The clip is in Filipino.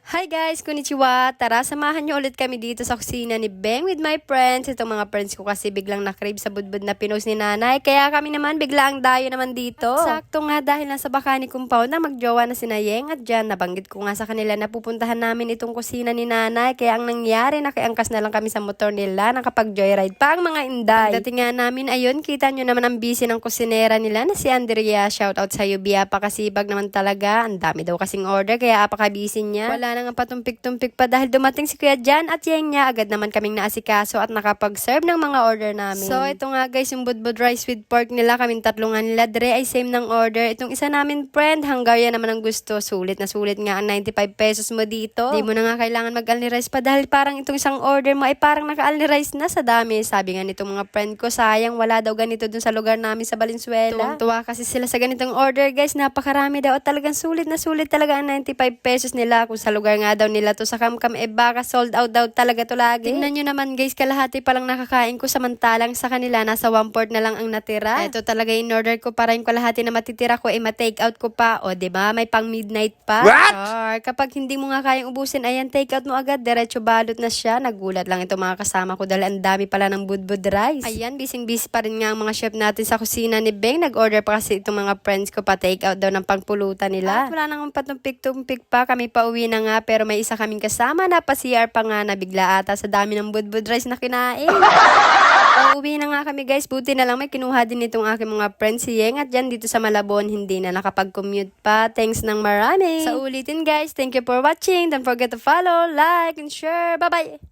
Hi guys! Konnichiwa! Tara, samahan niyo ulit kami dito sa kusina ni Beng with my friends. Itong mga friends ko kasi biglang na-crave sa budbud na pinost ni nanay. Kaya kami naman bigla ang dayo naman dito. At sakto nga dahil nasa Bacani compound na magjowa na si Nayeng at dyan nabanggit ko nga sa kanila na pupuntahan namin itong kusina ni nanay. Kaya ang nangyari, nakiangkas na lang kami sa motor nila nakapag-joyride pa ang mga inday. Pagdating nga namin, ayun, kita nyo naman ang busy ng kusinera nila na si Andrea. Shoutout sa iyo, Bia, pakasibag naman talaga. Ang dami daw kasing order kaya apaka-busy niya. Wala nang patumpik-tumpik pa dahil dumating si Kuya Jan at Yeng niya. Agad naman kaming naasikaso at nakapag-serve ng mga order namin. So, ito nga guys, yung budbud rice with pork nila. Kaming tatlungan nila. Dre ay same ng order. Itong isa namin friend, Hungarian naman ang gusto. Sulit na sulit nga ang 95 pesos mo dito. Di mo na nga kailangan mag-alni rice pa dahil parang itong isang order mo ay parang naka-alni rice na sa dami. Sabi nga nitong mga friend ko, sayang wala daw ganito dun sa lugar namin sa Valenzuela. Tuwang-tuwa kasi sila sa ganitong order guys. Napakarami daw at talagang sulit na sulit talaga ang 95 pesos nila. Kung sa lugar nga daw nila to sa Kamkam, baka sold out daw talaga to lagi. Tingnan nyo naman guys, kalahati pa lang nakakain ko samantalang sa kanila nasa 1/4 na lang ang natira. Ito talaga in order ko para yung kalahati na matitira ko ma-take out ko pa. O diba, may pang midnight pa. What? Or kapag hindi mo nga kayang ubusin, ayan, take out mo agad, diretso balot na siya. Nagulat lang ito mga kasama ko dahil ang dami pala ng budbud rice. Ayan, busy pa rin nga ang mga chef natin sa kusina ni Beng. Nag-order pa kasi itong mga friends ko pa take out daw ng pangpulutan nila. At wala nang patumpik-tumpik pa, kami pa uwi na nga pero may isa kaming kasama na pa-CR pa nga na bigla ata sa dami ng budbud rice na kinain. Uwi na nga kami guys, buti na lang may kinuha din itong aking mga friends si Yeng at dyan dito sa Malabon hindi na nakapag-commute pa. Thanks ng marami. Sa ulitin guys, thank you for watching. Don't forget to follow, like, and share. Bye-bye!